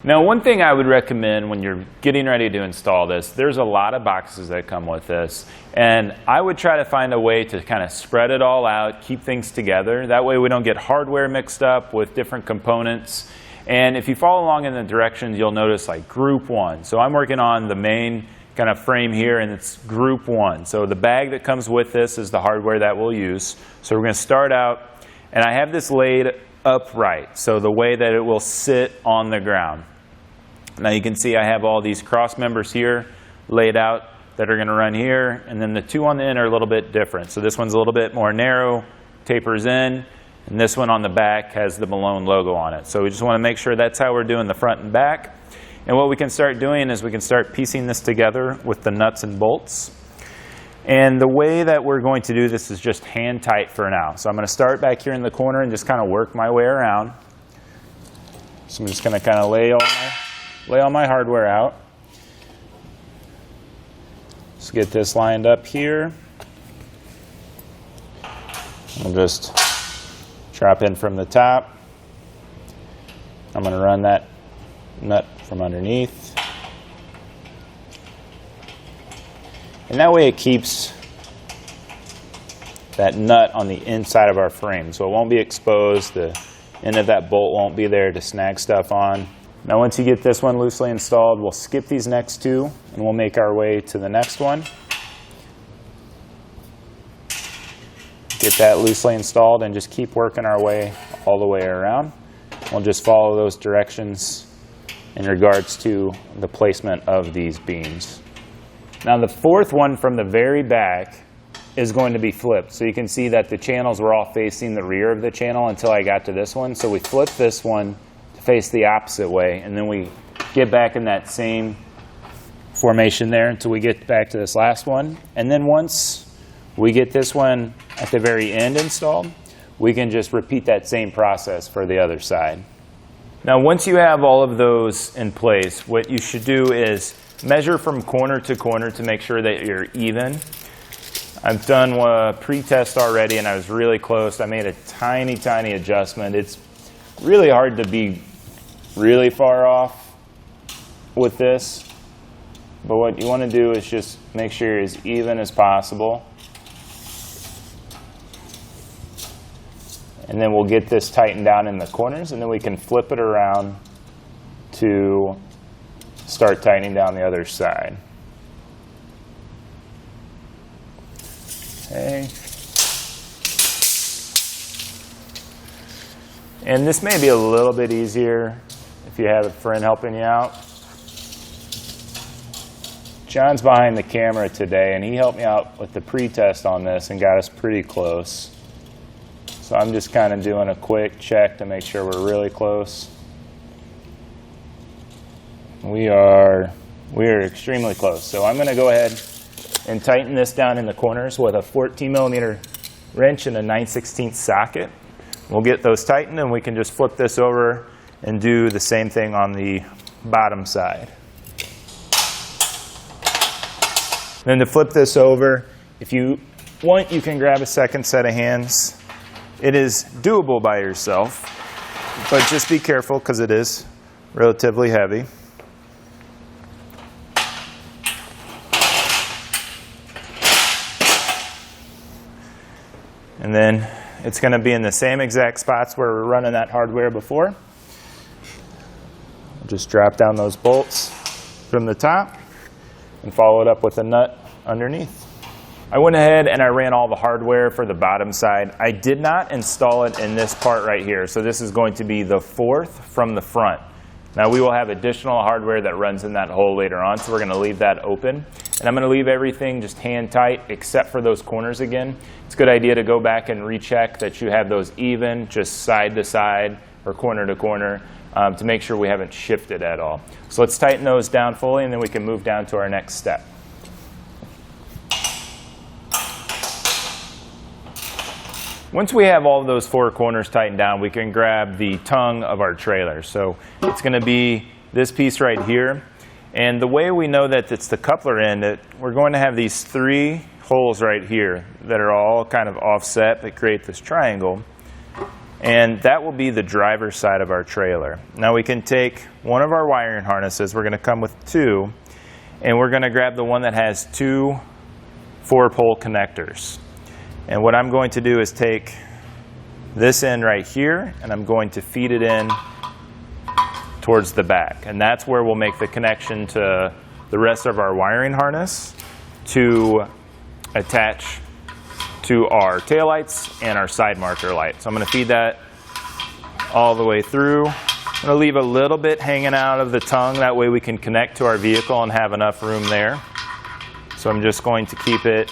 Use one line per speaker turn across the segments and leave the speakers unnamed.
Now, one thing I would recommend when you're getting ready to install this, there's a lot of boxes that come with this, and I would try to find a way to kind of spread it all out, keep things together. That way we don't get hardware mixed up with different components. And if you follow along in the directions, you'll notice like group 1. So I'm working on the main kind of frame here, and it's group 1. So the bag that comes with this is the hardware that we'll use. So we're going to start out, and I have this laid upright, so the way that it will sit on the ground. Now you can see I have all these cross members here laid out that are going to run here, and then the two on the end are a little bit different. So this one's a little bit more narrow, tapers in, and this one on the back has the Malone logo on it. So we just want to make sure that's how we're doing the front and back. And what we can start doing is we can start piecing this together with the nuts and bolts. And the way that we're going to do this is just hand tight for now. So I'm going to start back here in the corner and just kind of work my way around. So I'm just going to kind of lay all my hardware out. Let's get this lined up here. I'll just drop in from the top. I'm going to run that nut from underneath. And that way it keeps that nut on the inside of our frame, so it won't be exposed. The end of that bolt won't be there to snag stuff on. Now once you get this one loosely installed, we'll skip these next two and we'll make our way to the next one. Get that loosely installed and just keep working our way all the way around. We'll just follow those directions in regards to the placement of these beams. Now the fourth one from the very back is going to be flipped. So you can see that the channels were all facing the rear of the channel until I got to this one. So we flipped this one to face the opposite way, and then we get back in that same formation there until we get back to this last one. And then once we get this one at the very end installed, we can just repeat that same process for the other side. Now once you have all of those in place, what you should do is measure from corner to corner to make sure that you're even. I've done a pre-test already and I was really close. I made a tiny adjustment. It's really hard to be really far off with this, but what you want to do is just make sure you're as even as possible. And then we'll get this tightened down in the corners, and then we can flip it around to start tightening down the other side. Okay. And this may be a little bit easier if you have a friend helping you out. John's behind the camera today, and he helped me out with the pre-test on this and got us pretty close. So I'm just kind of doing a quick check to make sure we're really close. We are extremely close. So I'm going to go ahead and tighten this down in the corners with a 14mm wrench and a 9/16 socket. We'll get those tightened, and we can just flip this over and do the same thing on the bottom side. Then to flip this over, if you want, you can grab a second set of hands. It is doable by yourself, but just be careful because it is relatively heavy. And then it's going to be in the same exact spots where we're running that hardware before. Just drop down those bolts from the top and follow it up with a nut underneath. I went ahead and I ran all the hardware for the bottom side. I did not install it in this part right here, so this is going to be the fourth from the front. Now we will have additional hardware that runs in that hole later on, so we're going to leave that open. And I'm going to leave everything just hand tight except for those corners again. It's a good idea to go back and recheck that you have those even, just side to side or corner to corner, to make sure we haven't shifted at all. So let's tighten those down fully, and then we can move down to our next step. Once we have all of those four corners tightened down, we can grab the tongue of our trailer. So it's going to be this piece right here. And the way we know that it's the coupler end, we're going to have these three holes right here that are all kind of offset that create this triangle. And that will be the driver's side of our trailer. Now we can take one of our wiring harnesses, we're going to come with two, and we're going to grab the one that has two 4-pole connectors. And what I'm going to do is take this end right here, and I'm going to feed it in towards the back. And that's where we'll make the connection to the rest of our wiring harness to attach to our taillights and our side marker light. So I'm going to feed that all the way through. I'm going to leave a little bit hanging out of the tongue, that way we can connect to our vehicle and have enough room there. So I'm just going to keep it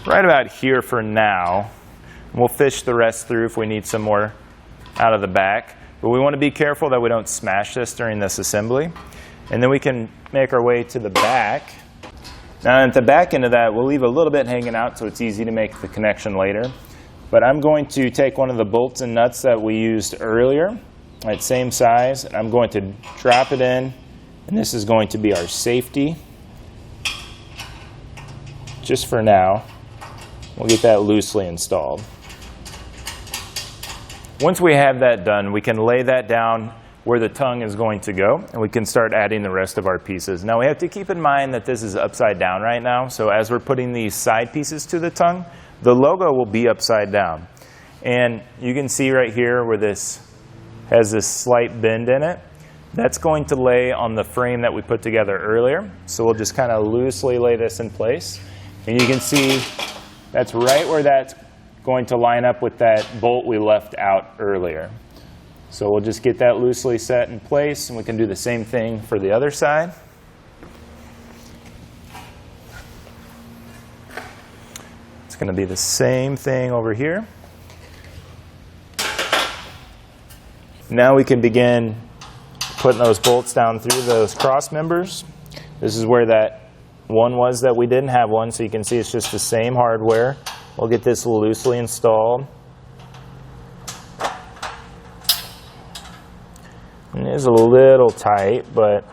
right about here for now. We'll fish the rest through if we need some more out of the back. But we want to be careful that we don't smash this during this assembly. And then we can make our way to the back. Now at the back end of that, we'll leave a little bit hanging out so it's easy to make the connection later. But I'm going to take one of the bolts and nuts that we used earlier, that same size, and I'm going to drop it in. And this is going to be our safety. Just for now, we'll get that loosely installed. Once we have that done, we can lay that down where the tongue is going to go, and we can start adding the rest of our pieces. Now we have to keep in mind that this is upside down right now, so as we're putting these side pieces to the tongue, the logo will be upside down. And you can see right here where this has this slight bend in it. That's going to lay on the frame that we put together earlier. So we'll just kind of loosely lay this in place. And you can see that's right where that's going to line up with that bolt we left out earlier. So we'll just get that loosely set in place, and we can do the same thing for the other side. It's going to be the same thing over here. Now we can begin putting those bolts down through those cross members. This is where that one was that we didn't have one, so you can see it's just the same hardware. We'll get this loosely installed. It is a little tight, but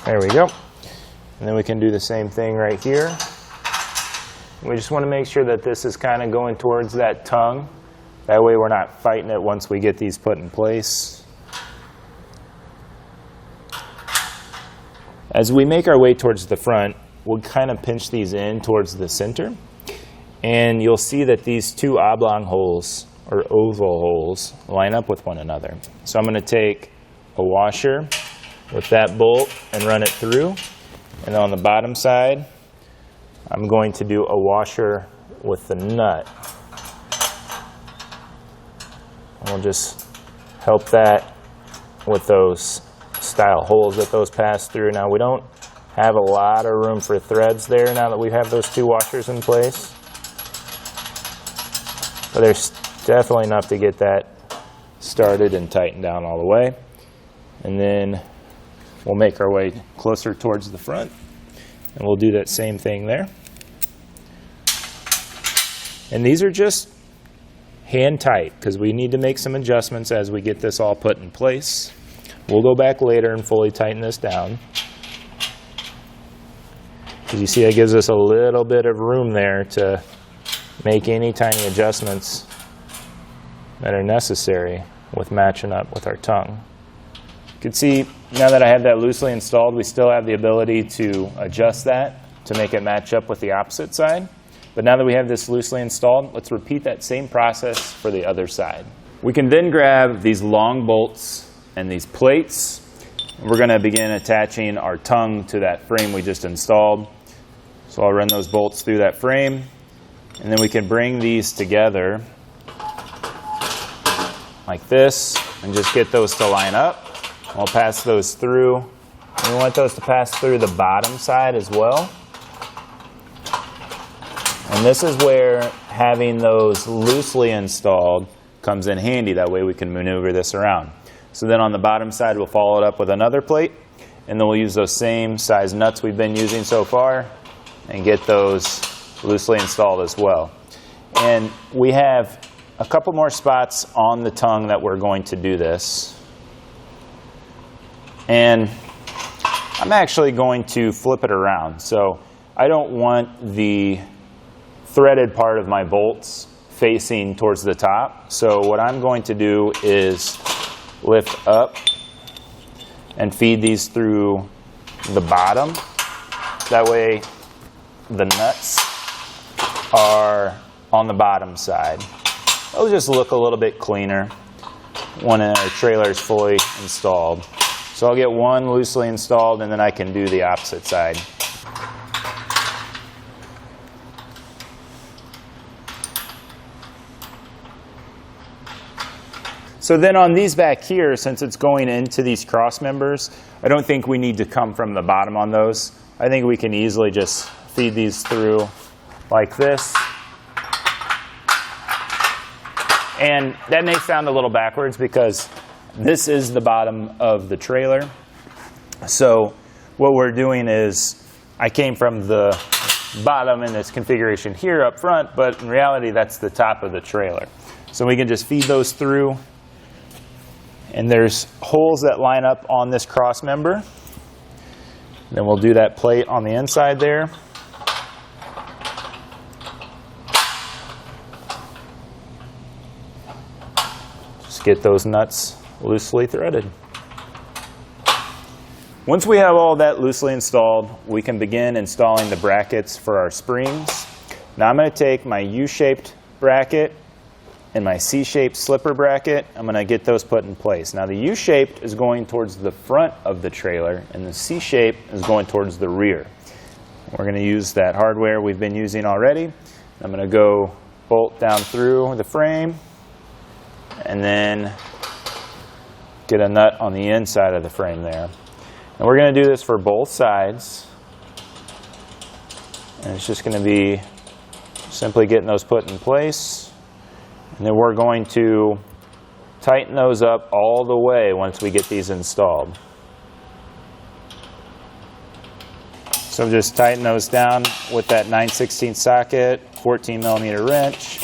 there we go. And then we can do the same thing right here. We just want to make sure that this is kind of going towards that tongue. That way we're not fighting it once we get these put in place. As we make our way towards the front, we'll kind of pinch these in towards the center. And you'll see that these two oblong holes, or oval holes, line up with one another. So I'm going to take a washer with that bolt and run it through. And then on the bottom side, I'm going to do a washer with the nut. And we'll just help that with those style holes that those pass through. Now we don't have a lot of room for threads there now that we have those two washers in place. But there's definitely enough to get that started and tightened down all the way. And then we'll make our way closer towards the front. And we'll do that same thing there. And these are just hand tight because we need to make some adjustments as we get this all put in place. We'll go back later and fully tighten this down. As you see, that gives us a little bit of room there to make any tiny adjustments that are necessary with matching up with our tongue. You can see now that I have that loosely installed, we still have the ability to adjust that to make it match up with the opposite side. But now that we have this loosely installed, let's repeat that same process for the other side. We can then grab these long bolts and these plates. We're going to begin attaching our tongue to that frame we just installed. So I'll run those bolts through that frame, and then we can bring these together like this and just get those to line up. We'll pass those through. And we want those to pass through the bottom side as well. And this is where having those loosely installed comes in handy. That way we can maneuver this around. So then on the bottom side, we'll follow it up with another plate, and then we'll use those same size nuts we've been using so far and get those loosely installed as well. And we have a couple more spots on the tongue that we're going to do this. And I'm actually going to flip it around. So I don't want the threaded part of my bolts facing towards the top. So what I'm going to do is lift up and feed these through the bottom. That way the nuts are on the bottom side. It'll just look a little bit cleaner when our trailer is fully installed. So I'll get one loosely installed and then I can do the opposite side. So then on these back here, since it's going into these cross members, I don't think we need to come from the bottom on those. I think we can easily just feed these through like this. And that may sound a little backwards because this is the bottom of the trailer. So what we're doing is, I came from the bottom in this configuration here up front, but in reality that's the top of the trailer. So we can just feed those through. And there's holes that line up on this cross member. Then we'll do that plate on the inside there. Just get those nuts loosely threaded. Once we have all that loosely installed, we can begin installing the brackets for our springs. Now I'm going to take my U-shaped bracket and my C-shaped slipper bracket. I'm going to get those put in place. Now the U-shaped is going towards the front of the trailer and the C-shape is going towards the rear. We're going to use that hardware we've been using already. I'm going to go bolt down through the frame and then get a nut on the inside of the frame there. And we're going to do this for both sides. And it's just going to be simply getting those put in place. And then we're going to tighten those up all the way once we get these installed. So just tighten those down with that 9/16 socket, 14mm wrench.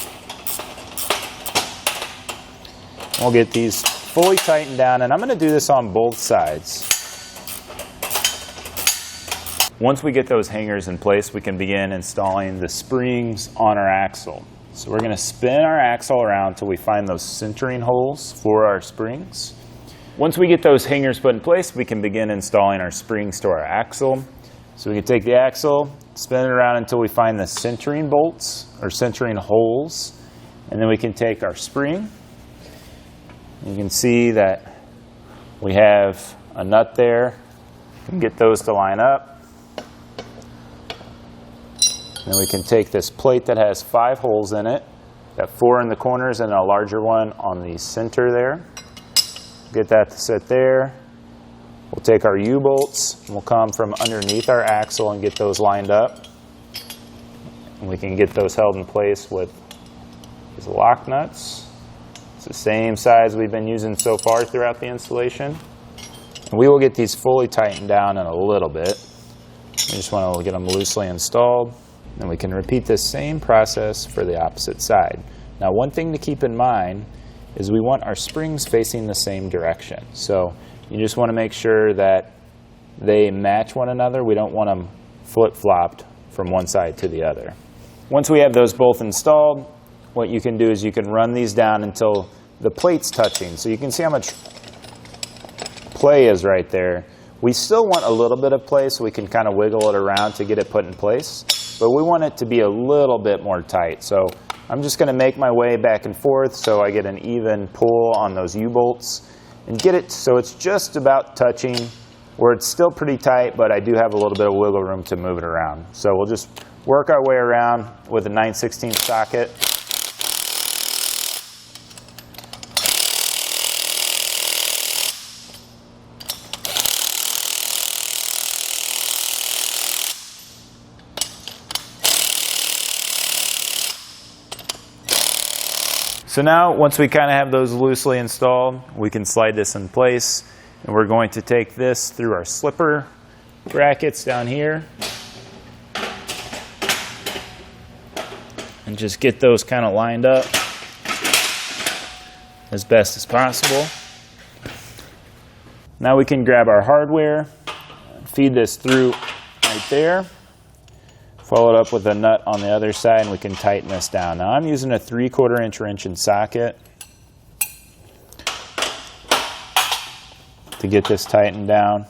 We'll get these fully tightened down, and I'm going to do this on both sides. Once we get those hangers in place, we can begin installing the springs on our axle. So we're going to spin our axle around until we find those centering holes for our springs. Once we get those hangers put in place, we can begin installing our springs to our axle. So we can take the axle, spin it around until we find the centering bolts or centering holes, and then we can take our spring. You can see that we have a nut there. We can get those to line up. Then we can take this plate that has 5 holes in it, got 4 in the corners and a larger one on the center there. Get that to sit there. We'll take our U-bolts and we'll come from underneath our axle and get those lined up. And we can get those held in place with these lock nuts. It's the same size we've been using so far throughout the installation. And we will get these fully tightened down in a little bit. We just want to get them loosely installed. And we can repeat this same process for the opposite side. Now one thing to keep in mind is we want our springs facing the same direction. So you just want to make sure that they match one another. We don't want them flip-flopped from one side to the other. Once we have those both installed, what you can do is you can run these down until the plate's touching. So you can see how much play is right there. We still want a little bit of play so we can kind of wiggle it around to get it put in place. But we want it to be a little bit more tight. So I'm just going to make my way back and forth so I get an even pull on those U-bolts and get it so it's just about touching where it's still pretty tight, but I do have a little bit of wiggle room to move it around. So we'll just work our way around with a 9/16 socket. So now, once we kind of have those loosely installed, we can slide this in place. And we're going to take this through our slipper brackets down here. And just get those kind of lined up as best as possible. Now we can grab our hardware, feed this through right there. Follow it up with a nut on the other side, and we can tighten this down. Now I'm using a 3/4 inch wrench and socket to get this tightened down.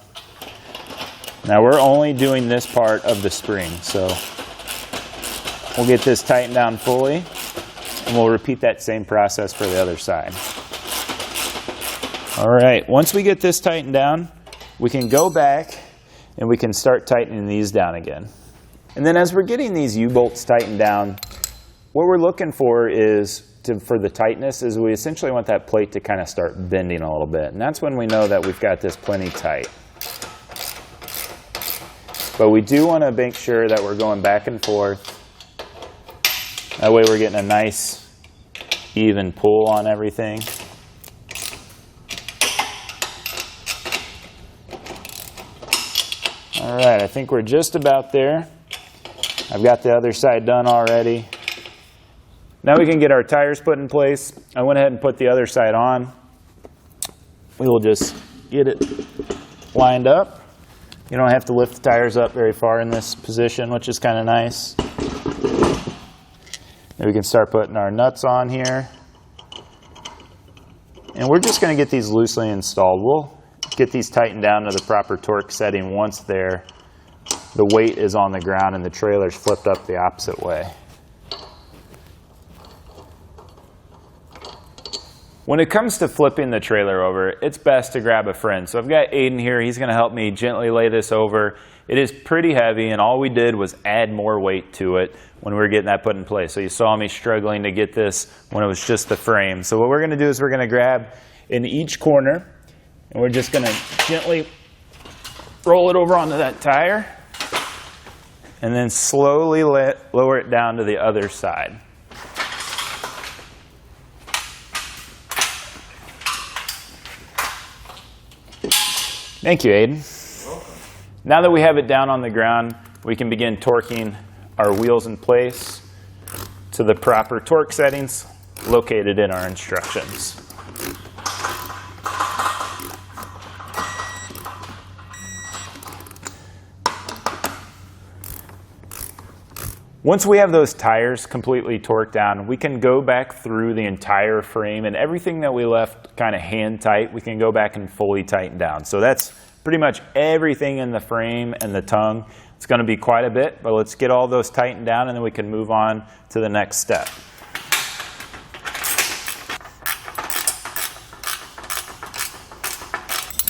Now we're only doing this part of the spring, so we'll get this tightened down fully, and we'll repeat that same process for the other side. All right, once we get this tightened down, we can go back and we can start tightening these down again. And then as we're getting these U-bolts tightened down, what we're looking for is, for the tightness, is we essentially want that plate to kind of start bending a little bit. And that's when we know that we've got this plenty tight. But we do want to make sure that we're going back and forth. That way we're getting a nice even pull on everything. All right, I think we're just about there. I've got the other side done already. Now we can get our tires put in place. I went ahead and put the other side on. We will just get it lined up. You don't have to lift the tires up very far in this position, which is kind of nice. Then we can start putting our nuts on here. And we're just going to get these loosely installed. We'll get these tightened down to the proper torque setting once the weight is on the ground and the trailer's flipped up the opposite way. When it comes to flipping the trailer over, it's best to grab a friend. So I've got Aiden here. He's going to help me gently lay this over. It is pretty heavy, and all we did was add more weight to it when we were getting that put in place. So you saw me struggling to get this when it was just the frame. So what we're going to do is we're going to grab in each corner, and we're just going to gently roll it over onto that tire, and then slowly lower it down to the other side. Thank you, Aiden.
You're welcome.
Now that we have it down on the ground, we can begin torquing our wheels in place to the proper torque settings located in our instructions. Once we have those tires completely torqued down, we can go back through the entire frame, and everything that we left kind of hand tight, we can go back and fully tighten down. So that's pretty much everything in the frame and the tongue. It's going to be quite a bit, but let's get all those tightened down and then we can move on to the next step.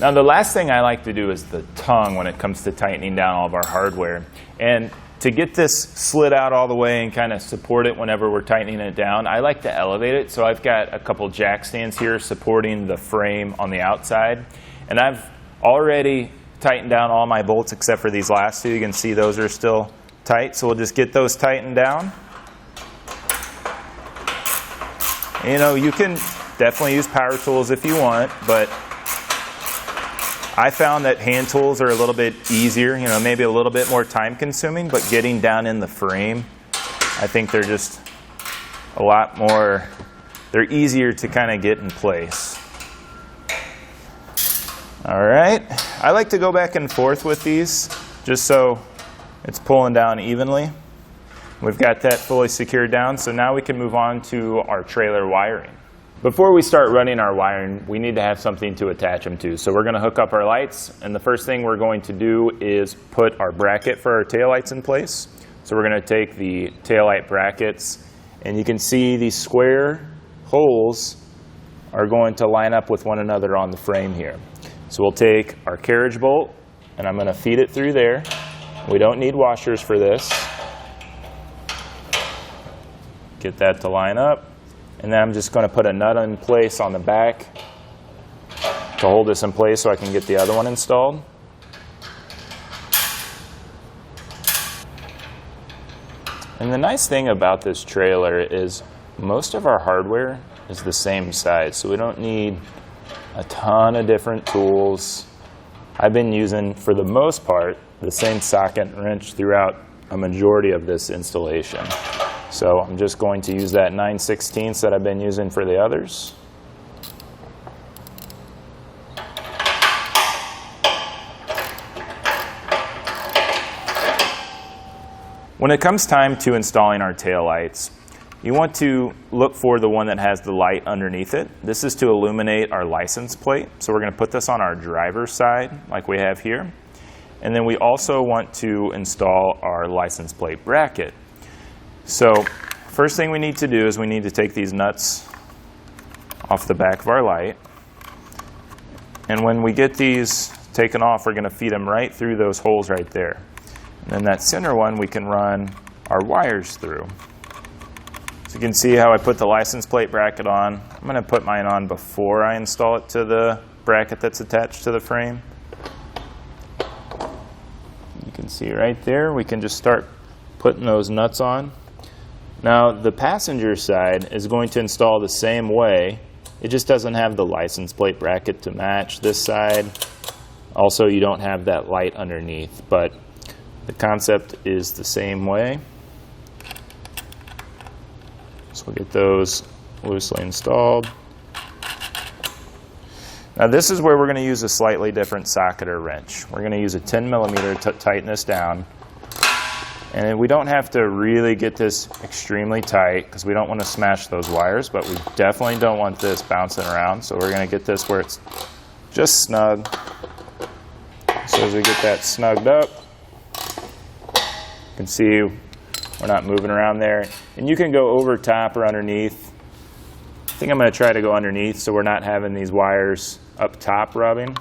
Now the last thing I like to do is the tongue when it comes to tightening down all of our hardware. And to get this slid out all the way and kind of support it whenever we're tightening it down, I like to elevate it. So I've got a couple jack stands here supporting the frame on the outside. And I've already tightened down all my bolts except for these last two. You can see those are still tight. So we'll just get those tightened down. You know, you can definitely use power tools if you want, but I found that hand tools are a little bit easier, you know, maybe a little bit more time consuming, but getting down in the frame, I think they're just a lot more, they're easier to kind of get in place. All right, I like to go back and forth with these just so it's pulling down evenly. We've got that fully secured down, so now we can move on to our trailer wiring. Before we start running our wiring, we need to have something to attach them to. So we're going to hook up our lights, and the first thing we're going to do is put our bracket for our taillights in place. So we're going to take the taillight brackets, and you can see these square holes are going to line up with one another on the frame here. So we'll take our carriage bolt, and I'm going to feed it through there. We don't need washers for this. Get that to line up. And then I'm just going to put a nut in place on the back to hold this in place so I can get the other one installed. And the nice thing about this trailer is most of our hardware is the same size, so we don't need a ton of different tools. I've been using, for the most part, the same socket and wrench throughout a majority of this installation. So I'm just going to use that 9/16 that I've been using for the others. When it comes time to installing our taillights, you want to look for the one that has the light underneath it. This is to illuminate our license plate. So we're going to put this on our driver's side like we have here. And then we also want to install our license plate bracket. So first thing we need to do is we need to take these nuts off the back of our light. And when we get these taken off, we're going to feed them right through those holes right there. And then that center one we can run our wires through. So you can see how I put the license plate bracket on. I'm going to put mine on before I install it to the bracket that's attached to the frame. You can see right there, we can just start putting those nuts on. Now the passenger side is going to install the same way. It just doesn't have the license plate bracket to match this side. Also, you don't have that light underneath, but the concept is the same way. So we'll get those loosely installed. Now this is where we're going to use a slightly different socket or wrench. We're going to use a 10mm tightness down. And we don't have to really get this extremely tight because we don't want to smash those wires, but we definitely don't want this bouncing around. So we're going to get this where it's just snug. So as we get that snugged up, you can see we're not moving around there. And you can go over top or underneath. I think I'm going to try to go underneath so we're not having these wires up top rubbing.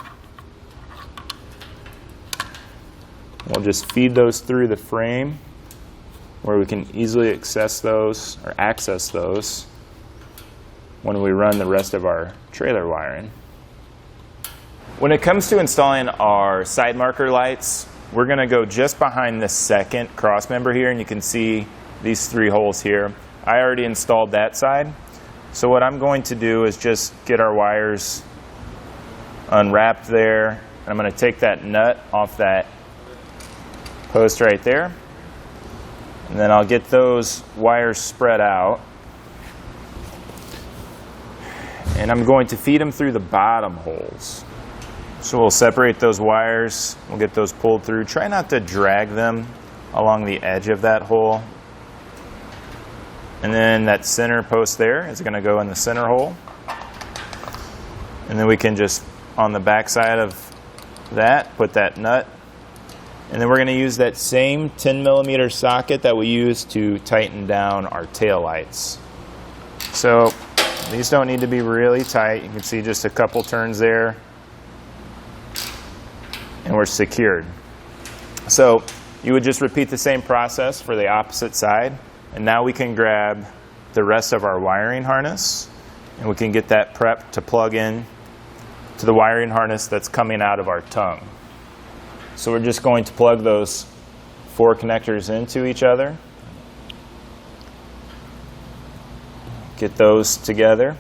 We'll just feed those through the frame where we can easily access those when we run the rest of our trailer wiring. When it comes to installing our side marker lights, we're going to go just behind the second cross member here, and you can see these 3 holes here. I already installed that side. So what I'm going to do is just get our wires unwrapped there. And I'm going to take that nut off that post right there, and then I'll get those wires spread out, and I'm going to feed them through the bottom holes. So we'll separate those wires, we'll get those pulled through. Try not to drag them along the edge of that hole. And then that center post there is going to go in the center hole, and then we can just on the back side of that put that nut. And then we're going to use that same 10mm socket that we use to tighten down our tail lights. So these don't need to be really tight. You can see just a couple turns there, and we're secured. So you would just repeat the same process for the opposite side. And now we can grab the rest of our wiring harness, and we can get that prepped to plug in to the wiring harness that's coming out of our tongue. So we're just going to plug those 4 connectors into each other. Get those together.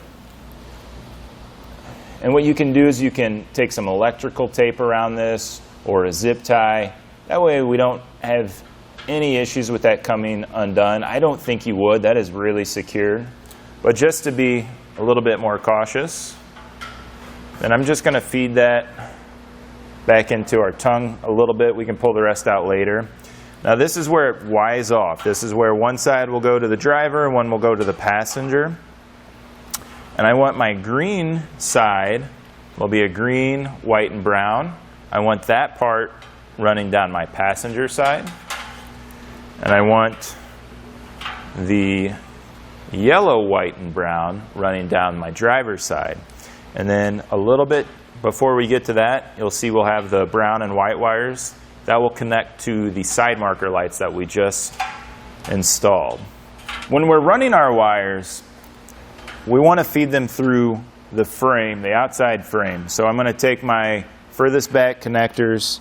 And what you can do is you can take some electrical tape around this or a zip tie. That way we don't have any issues with that coming undone. I don't think you would. That is really secured. But just to be a little bit more cautious, then I'm just going to feed that back into our tongue a little bit. We can pull the rest out later. Now this is where it Y's off. This is where one side will go to the driver and one will go to the passenger. And I want my green side will be a green, white, and brown. I want that part running down my passenger side. And I want the yellow, white, and brown running down my driver's side. And then a little bit before we get to that, you'll see we'll have the brown and white wires. That will connect to the side marker lights that we just installed. When we're running our wires, we want to feed them through the frame, the outside frame. So I'm going to take my furthest back connectors,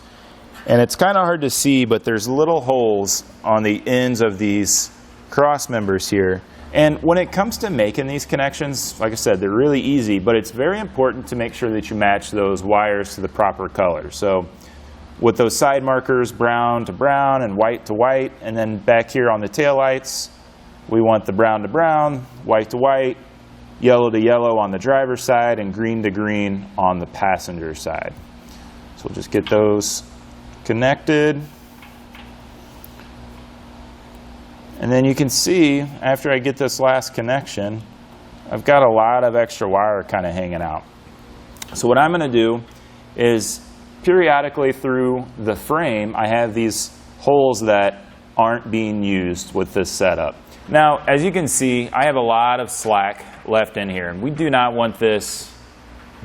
and it's kind of hard to see, but there's little holes on the ends of these cross members here. And when it comes to making these connections, like I said, they're really easy, but it's very important to make sure that you match those wires to the proper color. So with those side markers, brown to brown and white to white, and then back here on the taillights, we want the brown to brown, white to white, yellow to yellow on the driver's side, and green to green on the passenger side. So we'll just get those connected. And then you can see, after I get this last connection, I've got a lot of extra wire kind of hanging out. So what I'm going to do is periodically through the frame, I have these holes that aren't being used with this setup. Now, as you can see, I have a lot of slack left in here, and we do not want this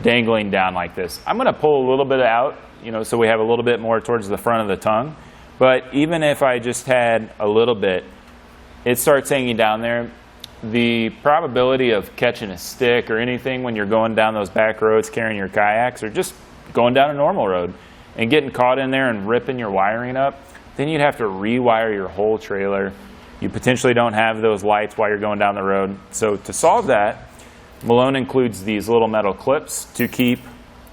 dangling down like this. I'm going to pull a little bit out, so we have a little bit more towards the front of the tongue. But even if I just had a little bit, it starts hanging down there. The probability of catching a stick or anything when you're going down those back roads carrying your kayaks, or just going down a normal road and getting caught in there and ripping your wiring up, then you'd have to rewire your whole trailer. You potentially don't have those lights while you're going down the road. So to solve that, Malone includes these little metal clips to keep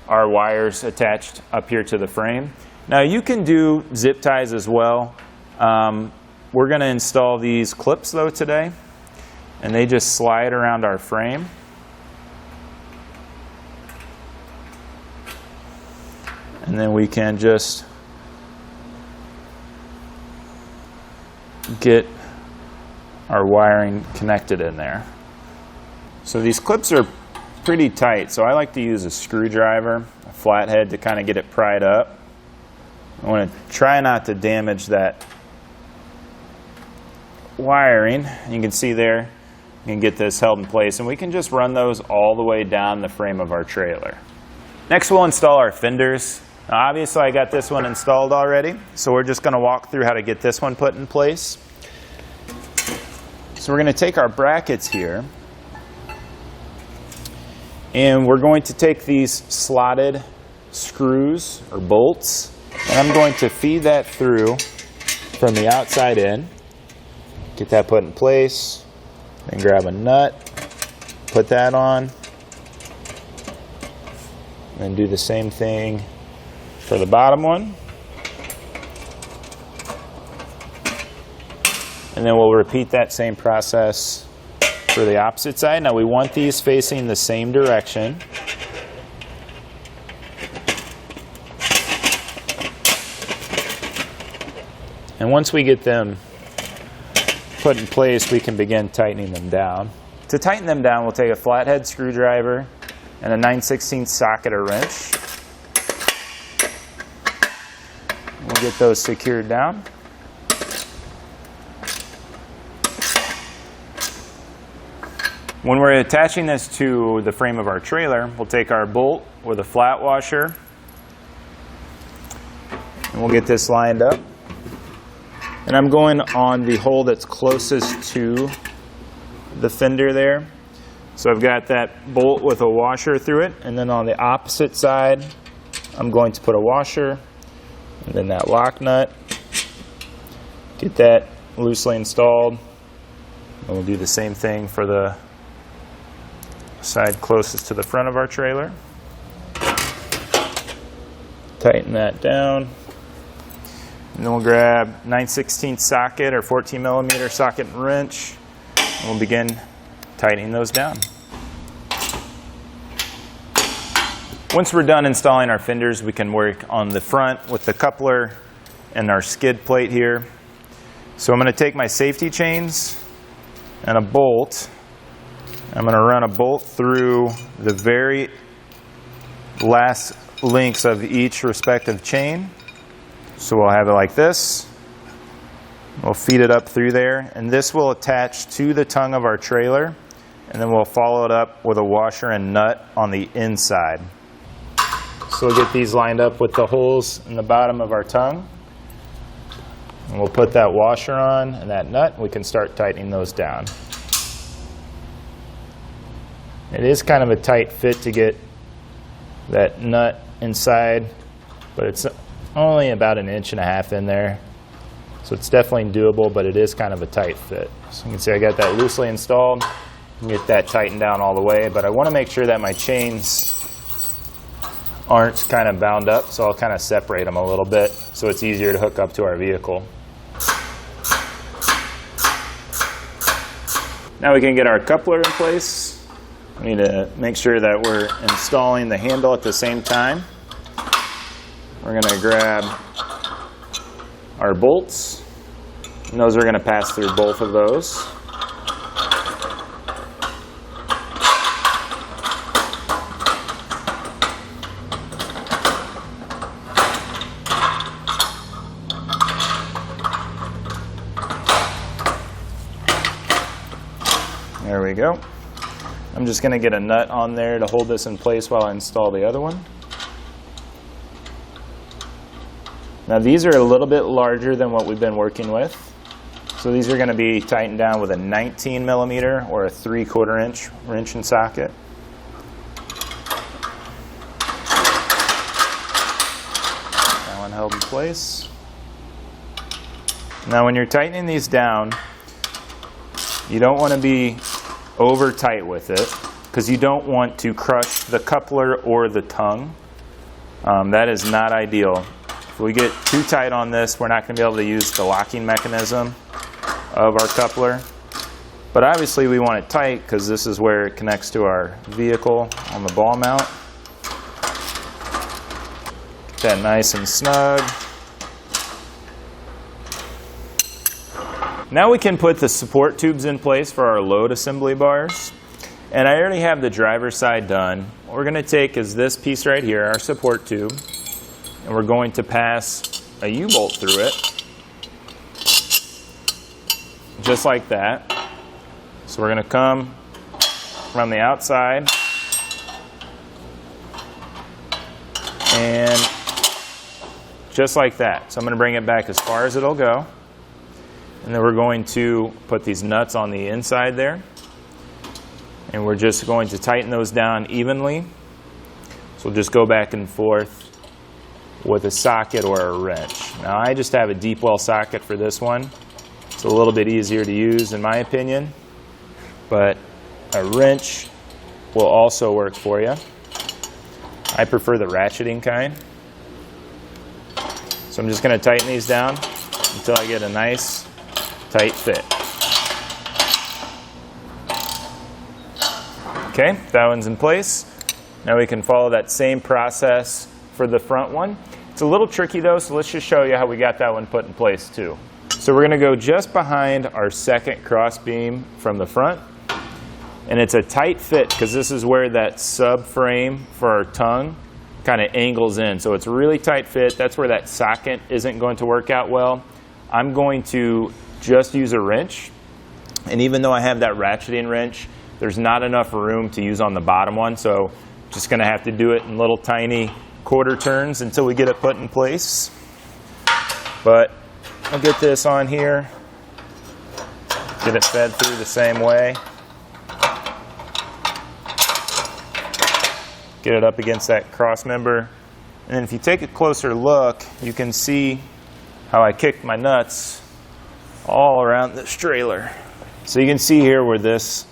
our wires attached up here to the frame. Now you can do zip ties as well. We're going to install these clips though today, and they just slide around our frame. And then we can just get our wiring connected in there. So these clips are pretty tight, so I like to use a screwdriver, a flathead, to kind of get it pried up. I want to try not to damage that wiring. You can see there, you can get this held in place, and we can just run those all the way down the frame of our trailer. Next we'll install our fenders. Now, obviously I got this one installed already, so we're just going to walk through how to get this one put in place. So we're going to take our brackets here, and we're going to take these slotted screws or bolts, and I'm going to feed that through from the outside in. Get that put in place, then grab a nut, put that on, and do the same thing for the bottom one. And then we'll repeat that same process for the opposite side. Now we want these facing the same direction. And once we get them put in place, we can begin tightening them down. To tighten them down, we'll take a flathead screwdriver and a 9/16 socket or wrench. We'll get those secured down. When we're attaching this to the frame of our trailer, we'll take our bolt with a flat washer, and we'll get this lined up. And I'm going on the hole that's closest to the fender there. So I've got that bolt with a washer through it, and then on the opposite side, I'm going to put a washer, and then that lock nut. Get that loosely installed, and we'll do the same thing for the side closest to the front of our trailer. Tighten that down. And then we'll grab 9/16 socket or 14 millimeter socket and wrench, and we'll begin tightening those down. Once we're done installing our fenders, we can work on the front with the coupler and our skid plate here. So I'm going to take my safety chains and a bolt. I'm going to run a bolt through the very last links of each respective chain. So we'll have it like this. We'll feed it up through there, and this will attach to the tongue of our trailer, and then we'll follow it up with a washer and nut on the inside. So we'll get these lined up with the holes in the bottom of our tongue, and we'll put that washer on and that nut, and we can start tightening those down. It is kind of a tight fit to get that nut inside, but it's only about 1.5 inches in there. So it's definitely doable, but it is kind of a tight fit. So you can see I got that loosely installed. Get that tightened down all the way, but I want to make sure that my chains aren't kind of bound up, so I'll kind of separate them a little bit so it's easier to hook up to our vehicle. Now we can get our coupler in place. We need to make sure that we're installing the handle at the same time. We're going to grab our bolts, And those are going to pass through both of those. There we go. I'm just going to get a nut on there to hold this in place while I install the other one. Now these are a little bit larger than what we've been working with. So these are going to be tightened down with a 19 millimeter or a 3/4 inch wrench and socket. That one held in place. Now when you're tightening these down, you don't want to be over tight with it because you don't want to crush the coupler or the tongue. That is not ideal. If we get too tight on this, we're not going to be able to use the locking mechanism of our coupler. But obviously we want it tight because this is where it connects to our vehicle on the ball mount. Get that nice and snug. Now we can put the support tubes in place for our load assembly bars. And I already have the driver's side done. What we're going to take is this piece right here, our support tube, and we're going to pass a U-bolt through it, just like that. So we're going to come from the outside and just like that. So I'm going to bring it back as far as it'll go. And then we're going to put these nuts on the inside there. And we're just going to tighten those down evenly. So we'll just go back and forth with a socket or a wrench. Now I just have a deep well socket for this one. It's a little bit easier to use in my opinion. But a wrench will also work for you. I prefer the ratcheting kind. So I'm just going to tighten these down until I get a nice tight fit. Okay, that one's in place. Now we can follow that same process for the front one. It's a little tricky though, so let's just show you how we got that one put in place too. So we're going to go just behind our second cross beam from the front. And it's a tight fit because this is where that subframe for our tongue kind of angles in. So it's a really tight fit. That's where that socket isn't going to work out well. I'm going to just use a wrench. And even though I have that ratcheting wrench, there's not enough room to use on the bottom one. So just going to have to do it in little tiny quarter turns until we get it put in place. But I'll get this on here, get it fed through the same way. Get it up against that cross member. And then if you take a closer look, you can see how I kicked my nuts all around this trailer. So you can see here where this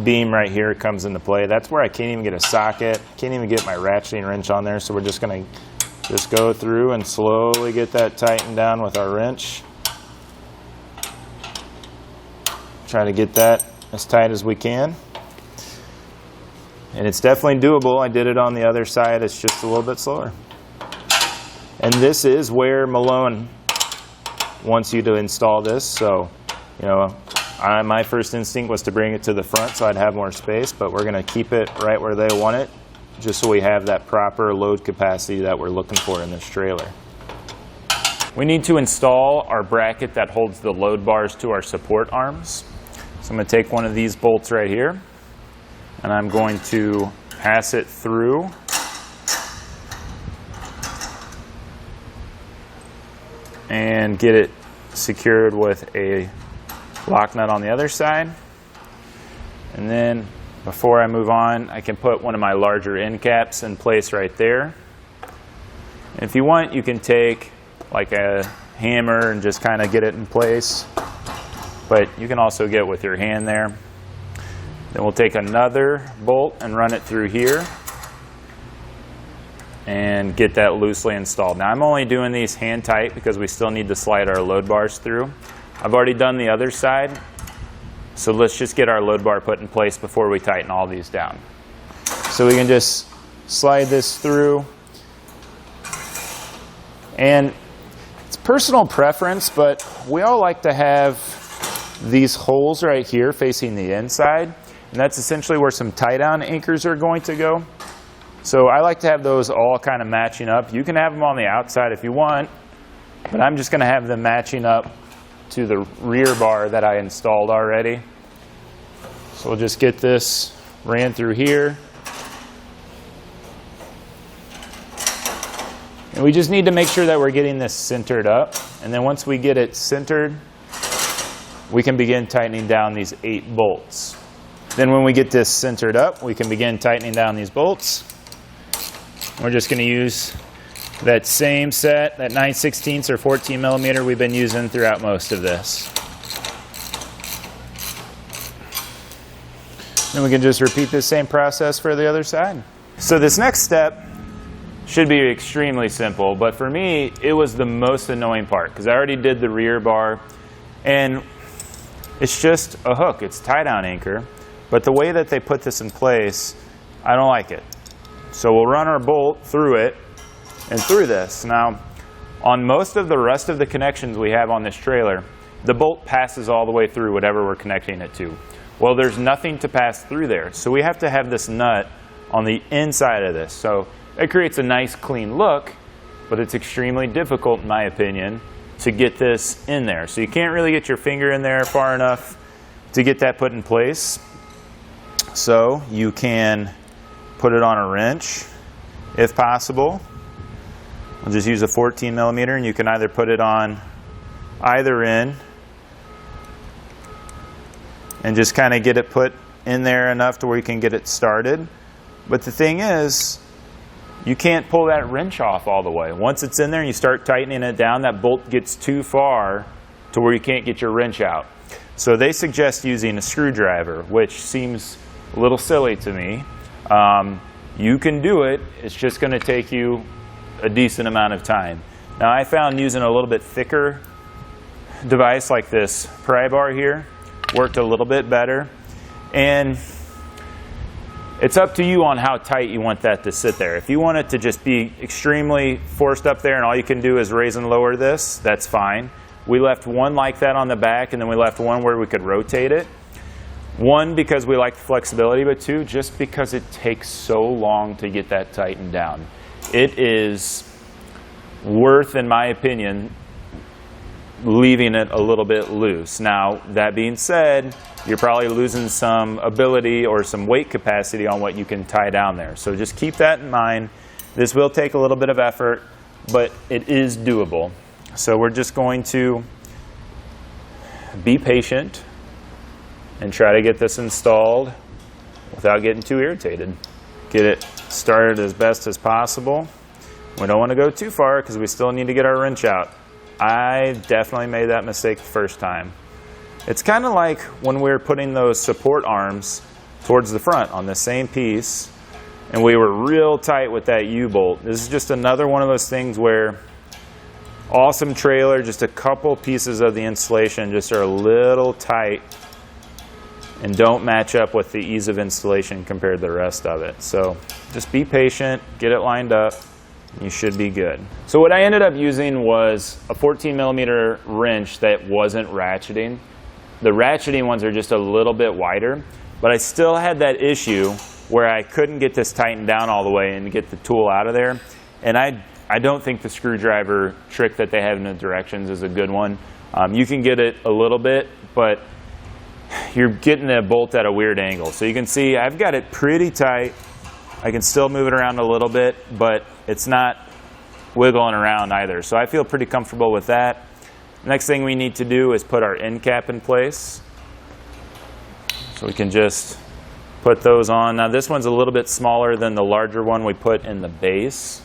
beam right here comes into play. That's where I can't even get a socket, can't even get my ratcheting wrench on there. So we're just going to just go through and slowly get that tightened down with our wrench. Try to get that as tight as we can. And it's definitely doable. I did it on the other side. It's just a little bit slower. And this is where Malone wants you to install this. So, you know, my first instinct was to bring it to the front so I'd have more space, but we're going to keep it right where they want it, just so we have that proper load capacity that we're looking for in this trailer. We need to install our bracket that holds the load bars to our support arms. So I'm going to take one of these bolts right here, and I'm going to pass it through and get it secured with a lock nut on the other side. And then before I move on, I can put one of my larger end caps in place right there. And if you want, you can take like a hammer and just kind of get it in place, but you can also get it with your hand there. Then we'll take another bolt and run it through here and get that loosely installed. Now I'm only doing these hand tight because we still need to slide our load bars through. I've already done the other side, so let's just get our load bar put in place before we tighten all these down. So we can just slide this through, and it's personal preference, but we all like to have these holes right here facing the inside, and that's essentially where some tie-down anchors are going to go. So I like to have those all kind of matching up. You can have them on the outside if you want, but I'm just going to have them matching up to the rear bar that I installed already. So we'll just get this ran through here. And we just need to make sure that we're getting this centered up. And then once we get it centered, we can begin tightening down these 8 bolts. Then when we get this centered up, we can begin tightening down these bolts. We're just going to use that same set, that 9/16 or 14 millimeter we've been using throughout most of this. Then we can just repeat the same process for the other side. So this next step should be extremely simple, but for me, it was the most annoying part because I already did the rear bar, and it's just a hook. It's tie-down anchor, but the way that they put this in place, I don't like it. So we'll run our bolt through it and through this. Now, on most of the rest of the connections we have on this trailer, the bolt passes all the way through whatever we're connecting it to. Well, there's nothing to pass through there, so we have to have this nut on the inside of this. So it creates a nice clean look, but it's extremely difficult, in my opinion, to get this in there. So you can't really get your finger in there far enough to get that put in place. So you can put it on a wrench if possible. We'll just use a 14 millimeter, and you can either put it on either end and just kind of get it put in there enough to where you can get it started. But the thing is, you can't pull that wrench off all the way. Once it's in there and you start tightening it down, that bolt gets too far to where you can't get your wrench out. So they suggest using a screwdriver, which seems a little silly to me. You can do it, it's just going to take you a decent amount of time. Now I found using a little bit thicker device like this pry bar here worked a little bit better, and it's up to you on how tight you want that to sit there. If you want it to just be extremely forced up there and all you can do is raise and lower this, that's fine. We left one like that on the back, and then we left one where we could rotate it. One, because we like the flexibility, but two, just because it takes so long to get that tightened down. It is worth, in my opinion, leaving it a little bit loose. Now, that being said, you're probably losing some ability or some weight capacity on what you can tie down there. So just keep that in mind. This will take a little bit of effort, but it is doable. So we're just going to be patient and try to get this installed without getting too irritated. Get it started as best as possible. We don't want to go too far because we still need to get our wrench out. I definitely made that mistake the first time. It's kind of like when we were putting those support arms towards the front on the same piece, and we were real tight with that U-bolt. This is just another one of those things where awesome trailer, just a couple pieces of the installation just are a little tight and don't match up with the ease of installation compared to the rest of it. So just be patient, get it lined up, you should be good. So what I ended up using was a 14 millimeter wrench that wasn't ratcheting. The ratcheting ones are just a little bit wider, but I still had that issue where I couldn't get this tightened down all the way and get the tool out of there. And I don't think the screwdriver trick that they have in the directions is a good one. You can get it a little bit, but you're getting the bolt at a weird angle. So you can see I've got it pretty tight. I can still move it around a little bit, but it's not wiggling around either. So I feel pretty comfortable with that. Next thing we need to do is put our end cap in place. So we can just put those on. Now this one's a little bit smaller than the larger one we put in the base.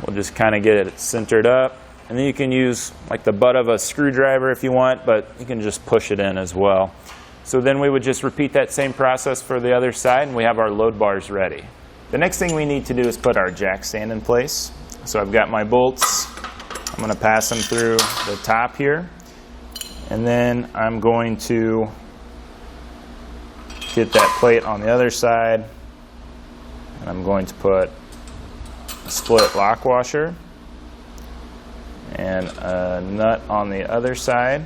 We'll just kind of get it centered up. And then you can use like the butt of a screwdriver if you want, but you can just push it in as well. So then we would just repeat that same process for the other side, and we have our load bars ready. The next thing we need to do is put our jack stand in place. So I've got my bolts. I'm going to pass them through the top here. And then I'm going to get that plate on the other side. And I'm going to put a split lock washer and a nut on the other side.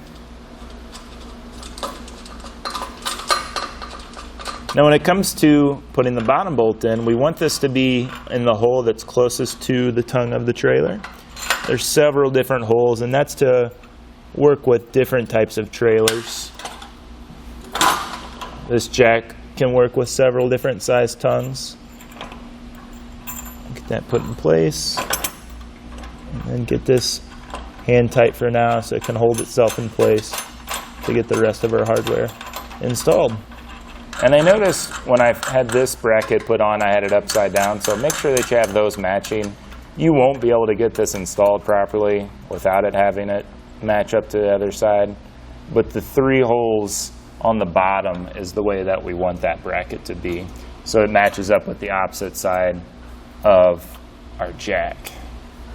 Now when it comes to putting the bottom bolt in, we want this to be in the hole that's closest to the tongue of the trailer. There's several different holes, and that's to work with different types of trailers. This jack can work with several different size tongues. Get that put in place, and then get this hand tight for now so it can hold itself in place to get the rest of our hardware installed. And I noticed when I've had this bracket put on, I had it upside down, so make sure that you have those matching. You won't be able to get this installed properly without it having it match up to the other side. But the 3 holes on the bottom is the way that we want that bracket to be. So it matches up with the opposite side of our jack.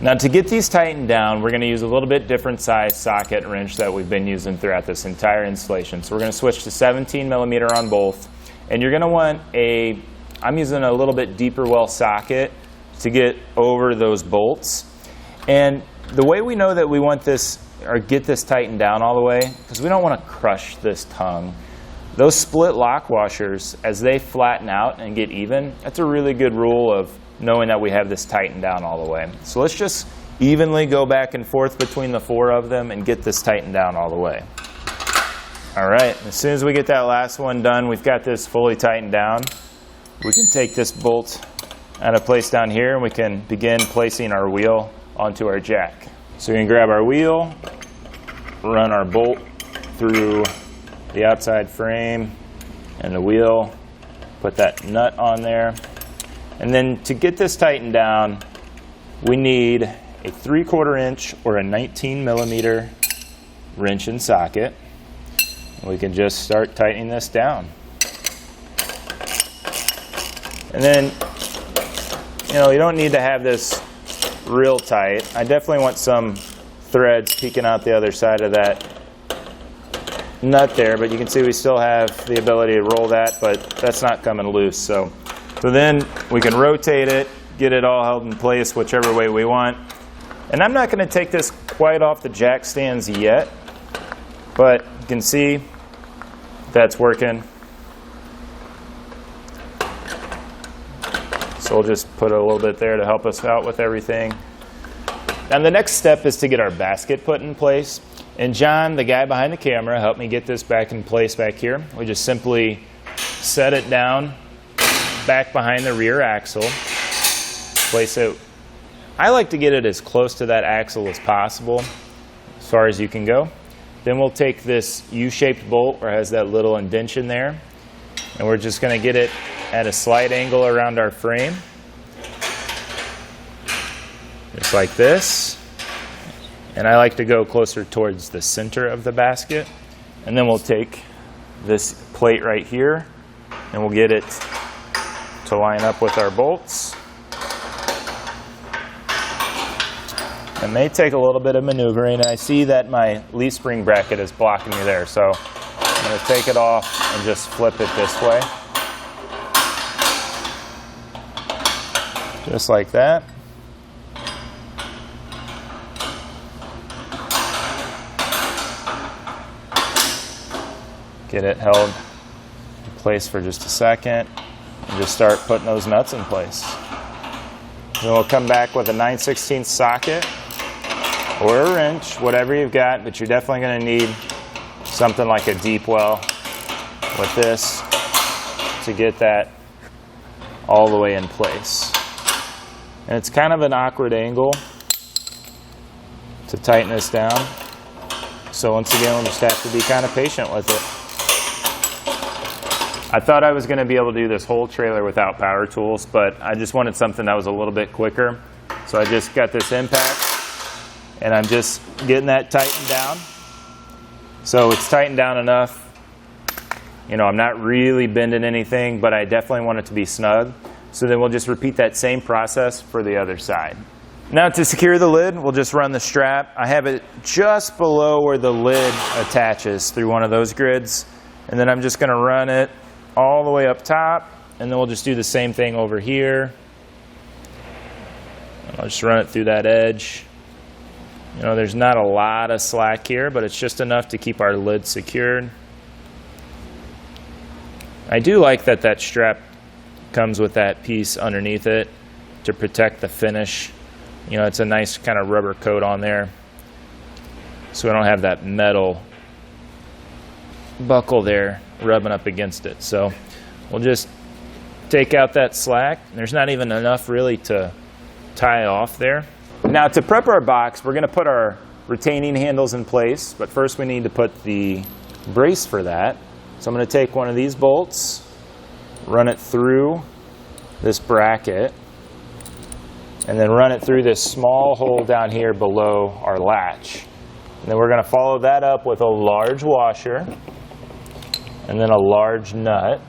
Now to get these tightened down, we're going to use a little bit different size socket wrench that we've been using throughout this entire installation. So we're going to switch to 17mm on both. And you're going to want I'm using a little bit deeper well socket to get over those bolts. And the way we know that we want this, or get this tightened down all the way, because we don't want to crush this tongue. Those split lock washers, as they flatten out and get even, that's a really good rule of knowing that we have this tightened down all the way. So let's just evenly go back and forth between the 4 of them and get this tightened down all the way. All right, as soon as we get that last one done, we've got this fully tightened down. We can take this bolt out of place down here, and we can begin placing our wheel onto our jack. So we can grab our wheel, run our bolt through the outside frame and the wheel, put that nut on there. And then to get this tightened down, we need a 3/4 inch or a 19mm wrench and socket. We can just start tightening this down. And then, you don't need to have this real tight. I definitely want some threads peeking out the other side of that nut there, but you can see we still have the ability to roll that, but that's not coming loose. So then we can rotate it, get it all held in place whichever way we want. And I'm not going to take this quite off the jack stands yet, but you can see that's working. So we'll just put a little bit there to help us out with everything. And the next step is to get our basket put in place. And John, the guy behind the camera, helped me get this back in place back here. We just simply set it down back behind the rear axle. Place it. I like to get it as close to that axle as possible, as far as you can go. Then we'll take this U-shaped bolt where it has that little indention there, and we're just going to get it at a slight angle around our frame, just like this. And I like to go closer towards the center of the basket. And then we'll take this plate right here, and we'll get it to line up with our bolts. It may take a little bit of maneuvering, and I see that my leaf spring bracket is blocking me there, so I'm going to take it off and just flip it this way. Just like that. Get it held in place for just a second, and just start putting those nuts in place. Then we'll come back with a 9/16 socket or a wrench, whatever you've got, but you're definitely going to need something like a deep well with this to get that all the way in place. And it's kind of an awkward angle to tighten this down. So once again, we'll just have to be kind of patient with it. I thought I was going to be able to do this whole trailer without power tools, but I just wanted something that was a little bit quicker. So I just got this impact, and I'm just getting that tightened down. So it's tightened down enough. I'm not really bending anything, but I definitely want it to be snug. So then we'll just repeat that same process for the other side. Now to secure the lid, we'll just run the strap. I have it just below where the lid attaches through one of those grids. And then I'm just going to run it all the way up top, and then we'll just do the same thing over here. And I'll just run it through that edge You know, there's not a lot of slack here, but it's just enough to keep our lid secured. I do like that that strap comes with that piece underneath it to protect the finish. You know, it's a nice kind of rubber coat on there, so we don't have that metal buckle there rubbing up against it. So we'll just take out that slack. There's not even enough really to tie off there. Now to prep our box, we're going to put our retaining handles in place, but first we need to put the brace for that. So I'm going to take one of these bolts, run it through this bracket, and then run it through this small hole down here below our latch. And then we're going to follow that up with a large washer and then a large nut.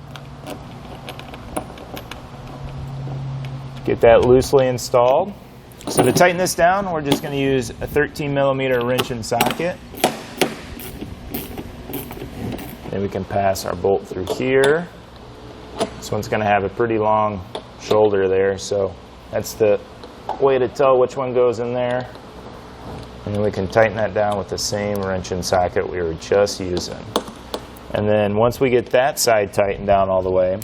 Get that loosely installed. So to tighten this down, we're just going to use a 13mm wrench and socket. Then we can pass our bolt through here. This one's going to have a pretty long shoulder there, so that's the way to tell which one goes in there. And then we can tighten that down with the same wrench and socket we were just using. And then once we get that side tightened down all the way,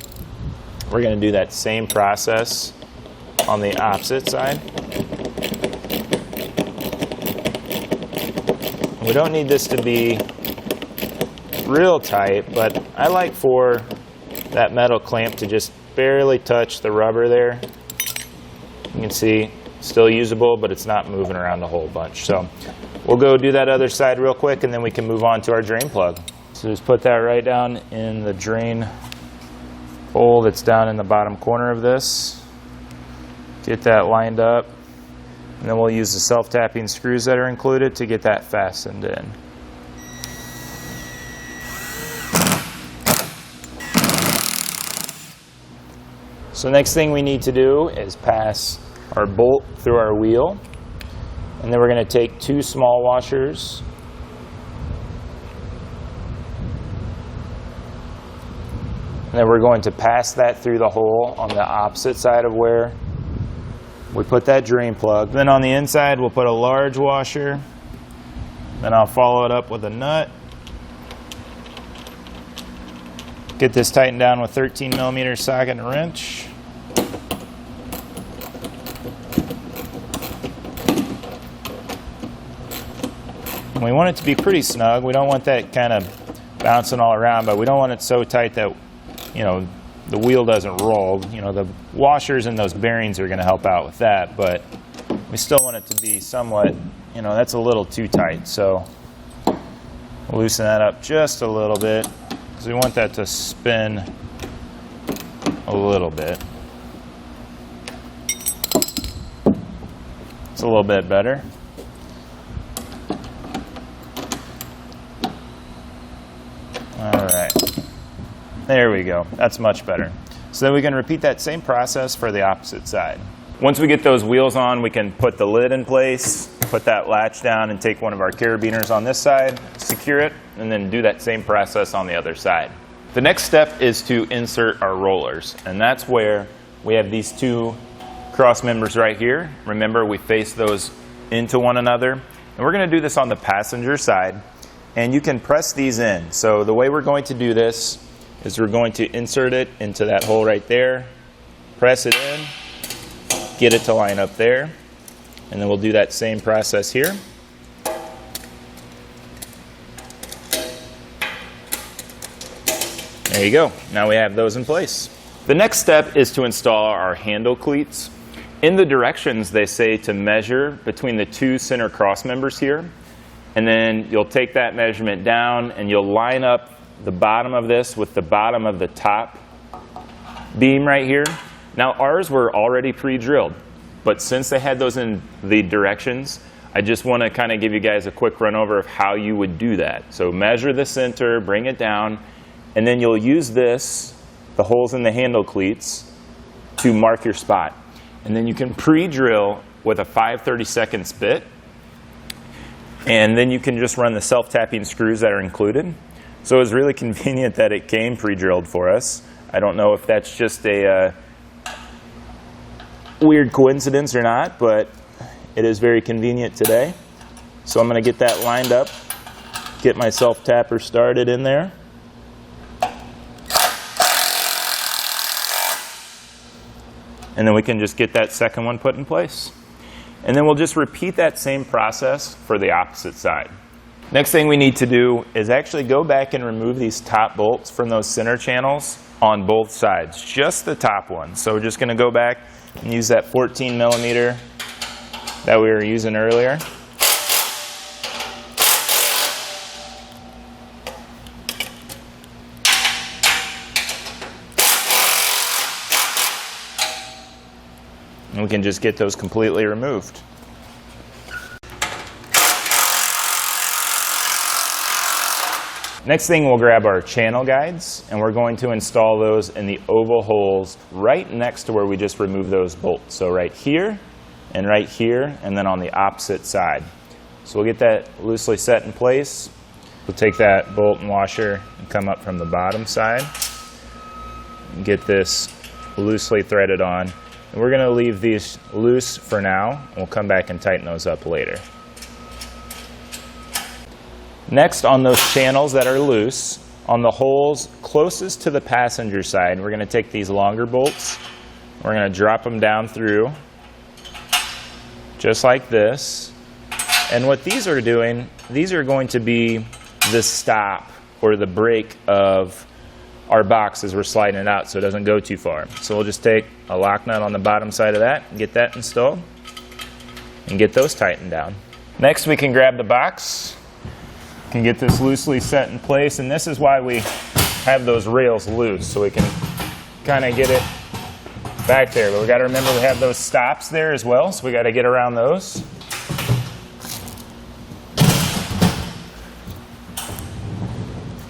we're going to do that same process on the opposite side. We don't need this to be real tight, but I like for that metal clamp to just barely touch the rubber there. You can see still usable, but it's not moving around a whole bunch. So we'll go do that other side real quick, and then we can move on to our drain plug. So just put that right down in the drain hole that's down in the bottom corner of this. Get that lined up, and then we'll use the self-tapping screws that are included to get that fastened in. So next thing we need to do is pass our bolt through our wheel, and then we're going to take two small washers and then we're going to pass that through the hole on the opposite side of where we put that drain plug. Then on the inside we'll put a large washer, then I'll follow it up with a nut. Get this tightened down with 13mm socket and wrench. And we want it to be pretty snug. We don't want that kind of bouncing all around, but we don't want it so tight that, you know, the wheel doesn't roll. You know, the washers and those bearings are going to help out with that, but we still want it to be somewhat, you know, that's a little too tight. So we'll loosen that up just a little bit, because we want that to spin a little bit. It's a little bit better. All right, there we go. That's much better. So then we can repeat that same process for the opposite side. Once we get those wheels on, we can put the lid in place, put that latch down, and take one of our carabiners on this side, secure it, and then do that same process on the other side. The next step is to insert our rollers, and that's where we have these two cross members right here. Remember, we face those into one another, and we're going to do this on the passenger side, and you can press these in. So the way we're going to do this is we're going to insert it into that hole right there, press it in, get it to line up there, and then we'll do that same process here. There you go. Now we have those in place. The next step is to install our handle cleats. In the directions, they say to measure between the two center cross members here, and then you'll take that measurement down and you'll line up the bottom of this with the bottom of the top beam right here. Now ours were already pre-drilled, but since they had those in the directions, I just want to kind of give you guys a quick run over of how you would do that. So measure the center, bring it down, and then you'll use this, the holes in the handle cleats, to mark your spot. And then you can pre-drill with a 5/32 bit, and then you can just run the self-tapping screws that are included. So it was really convenient that it came pre-drilled for us. I don't know if that's just a weird coincidence or not, but it is very convenient today. So I'm going to get that lined up, get my self-tapper started in there. And then we can just get that second one put in place. And then we'll just repeat that same process for the opposite side. Next thing we need to do is actually go back and remove these top bolts from those center channels on both sides, just the top one. So we're just going to go back and use that 14 millimeter that we were using earlier. And we can just get those completely removed. Next thing, we'll grab our channel guides, and we're going to install those in the oval holes right next to where we just removed those bolts. So right here, and then on the opposite side. So we'll get that loosely set in place. We'll take that bolt and washer and come up from the bottom side and get this loosely threaded on. And we're going to leave these loose for now, and we'll come back and tighten those up later. Next, on those channels that are loose, on the holes closest to the passenger side, we're going to take these longer bolts, we're going to drop them down through, just like this. And what these are doing, these are going to be the stop or the break of our box as we're sliding it out so it doesn't go too far. So we'll just take a lock nut on the bottom side of that and get that installed and get those tightened down. Next, we can grab the box, can get this loosely set in place, and this is why we have those rails loose, so we can kind of get it back there. But we got to remember we have those stops there as well, so we got to get around those.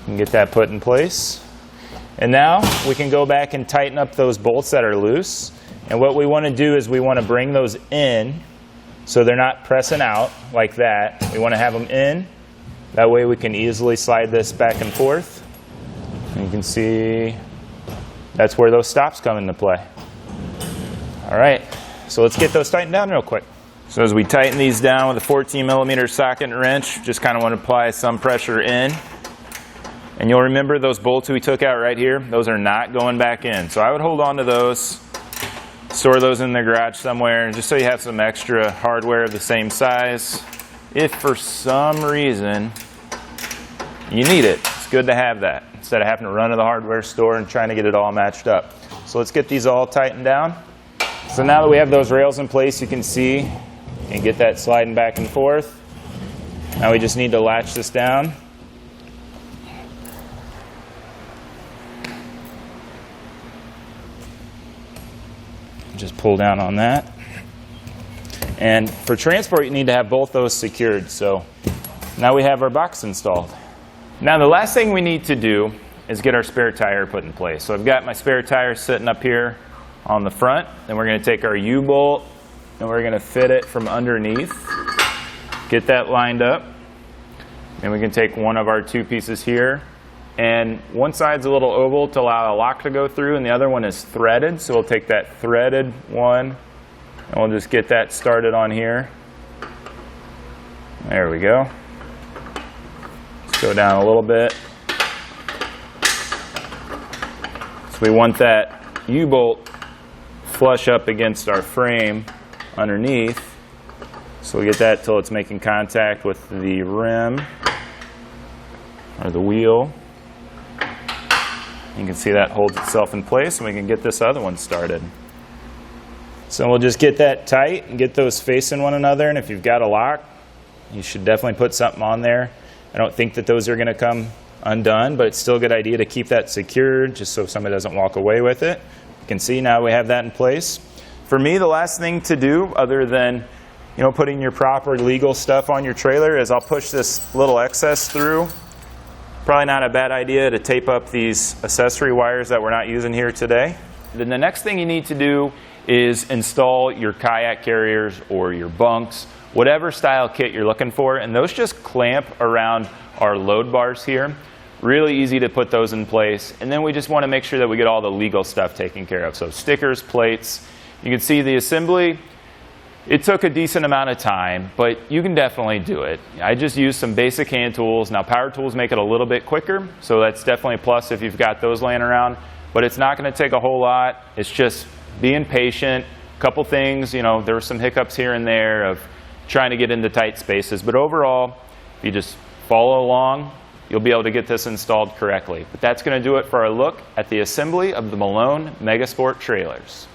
And get that put in place. And now we can go back and tighten up those bolts that are loose. And what we want to do is we want to bring those in so they're not pressing out like that. We want to have them in. That way we can easily slide this back and forth. And you can see that's where those stops come into play. All right, so let's get those tightened down real quick. So as we tighten these down with a 14 millimeter socket and wrench, just kind of want to apply some pressure in. And you'll remember those bolts we took out right here, those are not going back in. So I would hold on to those, store those in the garage somewhere, just so you have some extra hardware of the same size. If for some reason you need it, it's good to have that instead of having to run to the hardware store and trying to get it all matched up. So let's get these all tightened down. So now that we have those rails in place, you can see and get that sliding back and forth. Now we just need to latch this down. Just pull down on that. And for transport, you need to have both those secured. So now we have our box installed. Now the last thing we need to do is get our spare tire put in place. So I've got my spare tire sitting up here on the front. Then we're going to take our U-bolt and we're going to fit it from underneath. Get that lined up. And we can take one of our two pieces here. And one side's a little oval to allow a lock to go through, and the other one is threaded. So we'll take that threaded one, and we'll just get that started on here. There we go. Let's go down a little bit. So we want that U-bolt flush up against our frame underneath. So we get that till it's making contact with the rim or the wheel. You can see that holds itself in place, and we can get this other one started. So we'll just get that tight and get those facing one another, and if you've got a lock, you should definitely put something on there. I don't think that those are going to come undone, but it's still a good idea to keep that secured just so somebody doesn't walk away with it. You can see now we have that in place. For me, the last thing to do, other than putting your proper legal stuff on your trailer, is I'll push this little excess through. Probably not a bad idea to tape up these accessory wires that we're not using here today. Then the next thing you need to do is install your kayak carriers or your bunks, whatever style kit you're looking for, and those just clamp around our load bars here. Really easy to put those in place, and then we just want to make sure that we get all the legal stuff taken care of. So stickers, plates. You can see the assembly It took a decent amount of time, but you can definitely do it. I just used some basic hand tools. Now power tools make it a little bit quicker, so that's definitely a plus if you've got those laying around, but it's not going to take a whole lot. It's just being patient. A couple things, you know, there were some hiccups here and there of trying to get into tight spaces, but overall, if you just follow along, you'll be able to get this installed correctly. But that's going to do it for our look at the assembly of the Malone MegaSport trailers.